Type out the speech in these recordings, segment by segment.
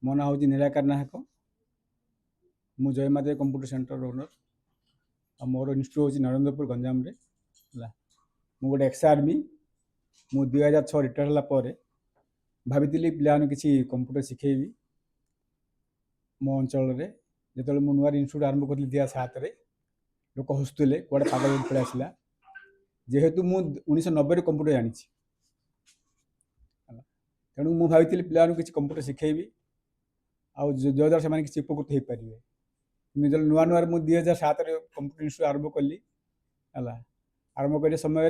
मो ना हूँ निराकार नायक मु जयमादेव कंप्यूटर सेंटर ओनर और मोर इन्यूट हूँ नरेंद्रपुर गंजाम रे मु गोटे एक्स आर्मी मु 2006 रिटायर होला भाभी पिला किसी कंप्यूटर शिखेबी मो अंचल जो मु नुआ इन्यूट आरंभ करी 2007 लोक हसुले कड़े पागल पड़े आसला जेहेतु मु 1990 कंप्यूटर जानी तेणु मु भाई पिला किसी कंप्यूटर शिखेबी आउ जद्वारा से किसी उपकृत हो पारे जो नुआ नुआ मुझे 2007 कंप्यूटर इन्यूट आरंभ कली आरंभ कर समय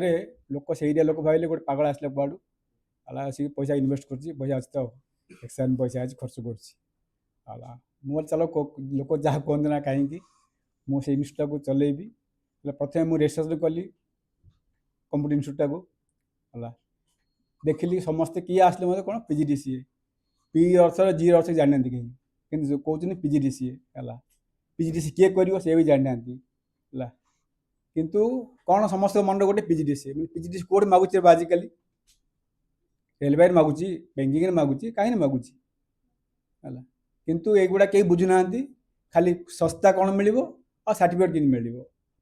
लोक से लोक भाई गोटे पागल आसला कुआड़ू सी पैसा इनवेस्ट कर पैसा अच्छी तो एक्सचेंज पैसा अच्छी खर्च कर मुझे चलो लोक जहाँ कहते ना कहीं मुझे इन्यूटा को चलेबी प्रथम मुझे रेजिस्ट्रेशन कली कंप्यूटर इन्यूटा को देखिली समस्ते किए आसले मतलब कौन पीजीडीसीए पी अर्थ जी अर्थ जाना कहीं कि कहते पीजीडीसीए पीजीडीसी किए कर सी भी जाना किंतु कौन समस्त मन गोटे पीजीडीसी पीजीडीसी कोड मागुचे आजिकल रेलवे मागुची बैंकिंग मागुची कहीं मागुची किंतु एगुड़ा कहीं बुझुना खाली सस्ता कौन मिल और सर्टिफिकेट कि मिल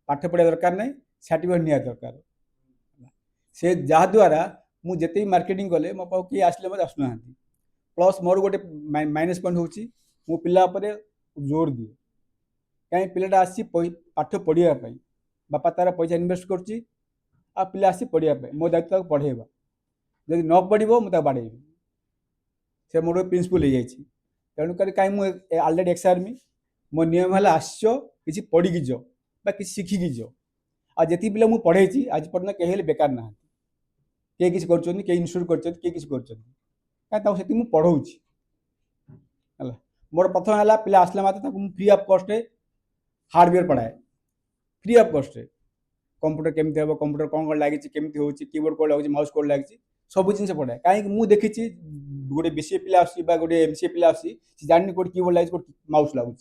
पाठ पढ़ा दरकार ना सर्टिफिकेट निया दरकार से जहाद्वारा मुझे भी मार्केटिंग कले मो पास किए आसले मत आसुना प्लस मोर गोटे माइनस पॉइंट हूँ मो पिला जोर दिए कहीं पिलाटा आसी पाठ पढ़ाई बापा तार पैसा इनवेस्ट कर पिला आसी पढ़ाई मो दायित्व पढ़ेगा जब न पढ़ो मुझे बाड़ेबी से मोर प्रिंसिपल हो जाए तेणुक कहीं मुझे ऑलरेडी एक्स आर्मी मो नियम है आस कि पढ़ी जो कि शिखिकी जो आती पिला मुझे पढ़े आज पर्यटन कहीं बेकार ना किए किसी कर इन्यूट कर किए कहीं पढ़ाऊँगी है मोर प्रथम है पिला आसला मात्र फ्री ऑफ कॉस्ट हार्डवेयर पढ़ाए फ्री ऑफ कॉस्ट कंप्यूटर केमती हम कंप्यूटर कौन कौन लगी केमती हो कीबोर्ड कौन लगे माउस कौन लगी सब जिन पढ़ाए कहीं देखी गोटे बीसीए पिला गोटे एमसीए पिला जानी कौट कीबोर्ड लगे माउस लगुच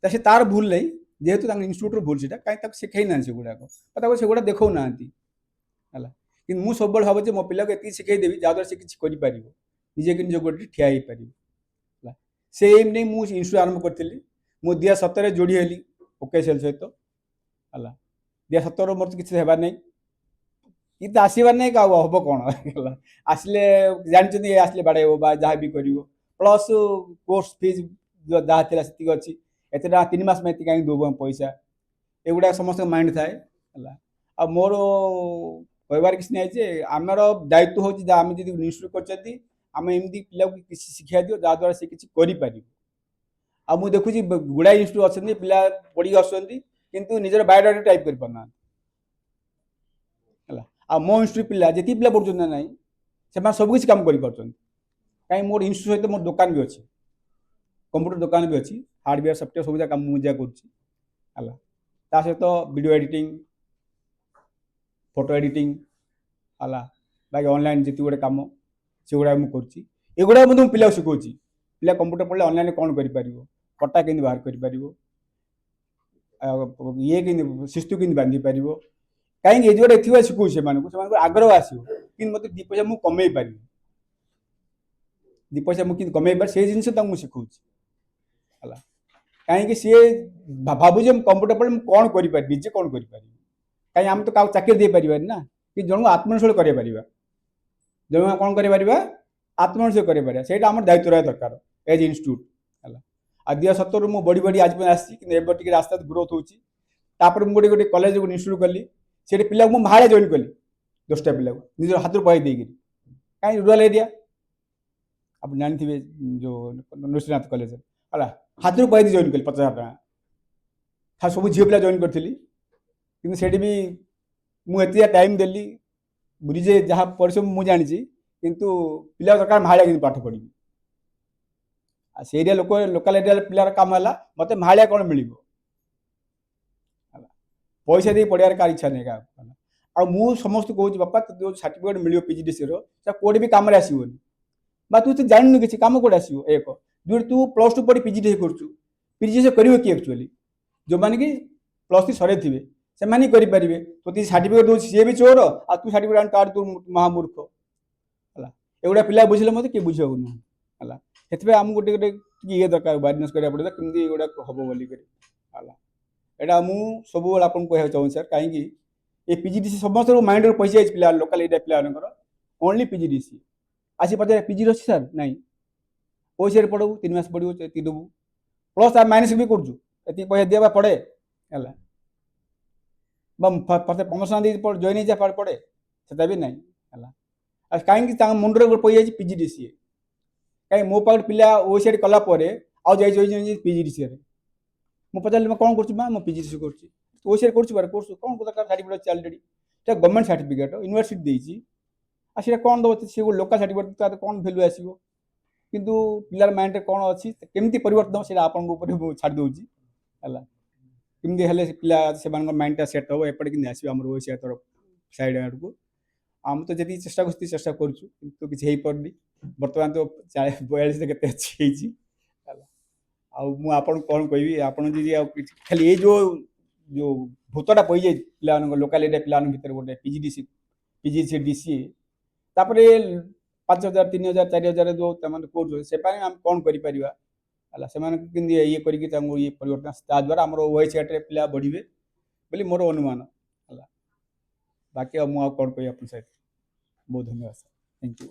से तार भूल नहीं जेहेतु इन्यूट भूल से कहीं शिखे ना से गुड़ाक से गुड़ा देखो ना कि मुझे सब भावे मो पिला को ये शिखेदेवी जहाद्वारा से किसी कर निजे कि निज गोटे ठिया हो पार से एम नहीं मुझे इन्यूट आरंभ करी मु 2017 जोड़ी हेली ओकेएसएल सहित है 2017 मोर तो किसी हेबार नहीं कि आसबार नहीं हम कौन आसले जानते आसले बाड़े जहाँ भी कर प्लस कोर्स फीस जहाँ थी से अच्छी एत 3 मास में कहीं दब पैसा एगुड़ा समस्त माइंड थाए आ मोर कहबार किसी नहीं आमर दायित्व हूँ आम जी इन्यूट करमती पिला किसी शिक्षा दियो जहाद्वारा से किसी कर आ मु देखुची गुड़ा इन्यूट अच्छे पिला पढ़ी आसुँच निजर बायोडाटा टाइप कर पाना आ मो इन्यूट पिला जी पिला पढ़ुं ना ना से सबकि कम कर कहीं मोर इन्यूट सहित मोर दुकान भी अच्छी कंप्यूटर दुकान भी अच्छी हार्डवेयर सफ्टवेयर सब कम मुझे कर सहित वीडियो एडिटिंग फोटो एडिटिंग है बाकी ऑनलाइन जिते गोटे कम से गुड़ा मुझे एगुड़ा मुझे पिला शिखा पिला कंप्यूटर पढ़ले ऑनलाइन कौन कर कटा के बाहर कर ये शिस्तु कि बांधि पार कहीं ये जोड़े थी शिखु से आग्रह आसो कि मत 2 पैसा मुझे कमे पारि 2 पैसा मुझे कमे पार से जिन मुझे शिखा है कहीं सी भावुँ कंप्यूटर पढ़े मुझे कौन कर निजे कौन कर कहीं आम तो क्या चाकरी दे पार ना कि जन आत्मनिर्भर कर जन कौन कर आत्मनिर्भर कर से दायित्व रहा दरकार एज इन्यूट है आ 2017 मुझे बढ़ी बढ़ी आज आसती रास्ता ग्रोथ होपर मुझे गोटे कॉलेज इन्यूट कली से पिला मुझे भाड़े जॉइन कली 10टा पिला निज हाथ पैसा देकर कहीं रूराल एरिया आप जानते जो नृसिंहनाथ कॉलेज है हाथ पैसा जॉइन कली 50,000 टका सब झील पिला जॉइन करी कि भी मुझे टाइम देली बुझे जहाँ परिश्रम मुझे जानी किंतु पिला दरकार भाड़िया कि पाठ पढ़ी से एरिया लोकल एरिया पिलार काम है मत भाड़िया कौन मिल पैसा दे पढ़ार कार इच्छा नहीं आ मु समस्त कहूँ बापा जो सर्टिफिकेट मिल पीजीडीसी कोड भी कम आसोनी तू तो जानू कि कम कौट आसो एक जो तू +2 पढ़ी पीजीडीसी कर किए एक्चुअली जो मैंने कि +3 सर थे से करेंगे तो सर्टिफिकेट दूसरी सी भी चोर आ तू सर्टिफिकेट तार तू महामूर्ख है एगुड़ा पिला बुझे मत किए बुझे ना ହେଲା ସେଥିପାଇଁ ଆମକୁ ଗୋଟେ ଗୋଟେ ଇଏ ଦରକାର ଆୱାରନେସ୍ କରିବାକୁ ପଡ଼ିବ କେମିତି ଏଗୁଡ଼ାକ ହେବ ବୋଲିକରି ହେଲା ଏଇଟା ମୁଁ ସବୁବେଳେ ଆପଣଙ୍କୁ କହିବାକୁ ଚାହୁଁଛି ସାର୍ କାହିଁକି ଏ ପିଜିଡିସି ସମସ୍ତଙ୍କ ମାଇଣ୍ଡରେ ପଶିଯାଇଛି ପିଲା ଲୋକାଲ ଏରିଆ ପିଲାମାନଙ୍କର ଓନ୍ଲି ପିଜିଡିସି ଆସି ପଚାରେ ପିଜିଡି ଅଛି ସାର୍ ନାଇଁ ପଇସାରେ ପଢ଼ବୁ 3 ମାସ ପଢ଼ିବୁ ଏତିକି ଦେବୁ ପ୍ଲସ୍ ଆମେ ମାଇନସ୍ ବି କରୁଛୁ ଏତିକି ପଇସା ଦିଆ ବା ପଡ଼େ ହେଲା ପ୍ରମୋସନ ଦେଇକି ଜଏନ୍ ହେଇଯା ପଡ଼େ ସେଟା ବି ନାହିଁ ହେଲା ଆଉ କାହିଁକି ତାଙ୍କ ମୁଣ୍ଡରେ ଗୋଟେ ପଶିଯାଇଛି ପିଜିଡିସି କାହିଁକି ମୋ ପାଖରେ ପିଲା ଓସିଆଇଡି କଲା ପରେ ଆଉ ଯାଇଛନ୍ତି ପିଜିଡିସିରେ ମୁଁ ପଚାରିଲି ମୁଁ କ'ଣ କରୁଛି ମା ମୁଁ ପିଜିଡିସି କରୁଛି ଓସିଆଇଡି କରୁଛି ବାରେ କୋର୍ସ କ'ଣ ଦରକାର ସାର୍ଟିଫିକେଟ୍ ଅଛି ଅଲରେଡ଼ି ସେଟା ଗଭର୍ଣ୍ଣମେଣ୍ଟ ସାର୍ଟିଫିକେଟ୍ ୟୁନିଭର୍ସିଟି ଦେଇଛି ଆଉ ସେଇଟା କ'ଣ ଦେବ ସେ ଲୋକାଲ୍ ସାର୍ଟିଫିକେଟ୍ ତାର କ'ଣ ଭ୍ୟାଲୁ ଆସିବ କିନ୍ତୁ ପିଲାର ମାଇଣ୍ଡରେ କ'ଣ ଅଛି କେମିତି ପରିବର୍ତ୍ତନ ହେବ ସେଇଟା ଆପଣଙ୍କ ଉପରେ ମୁଁ ଛାଡ଼ି ଦେଉଛି ହେଲା କେମିତି ହେଲେ ପିଲା ସେମାନଙ୍କ ମାଇଣ୍ଡଟା ସେଟ୍ ହେବ ଏପଟେ କେମିତି ଆସିବ ଆମର ଓସିଆଇ ତରଫ ସାଇଡ୍ ଆଡ଼କୁ ଆମେ ତ ଯେତିକି ଚେଷ୍ଟା କରୁଛୁ ଚେଷ୍ଟା କରୁଛୁ କିନ୍ତୁ କିଛି ହେଇପାରୁନି ବର୍ତ୍ତମାନ ତ 42 କେତେ ଅଛି ହେଇଛି ହେଲା ଆଉ ମୁଁ ଆପଣଙ୍କୁ କ'ଣ କହିବି ଆପଣ ଯଦି ଆଉ ଖାଲି ଏଇ ଯେଉଁ ଭୂତଟା ପଡ଼ିଯାଇଛି ପିଲାମାନଙ୍କ ଲୋକାଲ ଏରିଆ ପିଲାମାନଙ୍କ ଭିତରେ ଗୋଟେ ପିଜିଡିସି ଡିସିଏ ତାପରେ 5,000 3,000 4,000 ଯେଉଁ ସେମାନେ କରୁଛନ୍ତି ସେ ପାଇଁ ଆମେ କ'ଣ କରିପାରିବା ହେଲା ସେମାନଙ୍କୁ କେମିତି ଇଏ କରିକି ତାଙ୍କୁ ଇଏ ପରିବର୍ତ୍ତନ ତା ଦ୍ୱାରା ଆମର ଓଏସିଆଇରେ ପିଲା ବଢ଼ିବେ ବୋଲି ମୋର ଅନୁମାନ ହେଲା ବାକି ଆଉ ମୁଁ ଆଉ କ'ଣ କହିବି ଆପଣଙ୍କ ସହିତ ବହୁତ ଧନ୍ୟବାଦ ସାର୍ ଥ୍ୟାଙ୍କ ୟୁ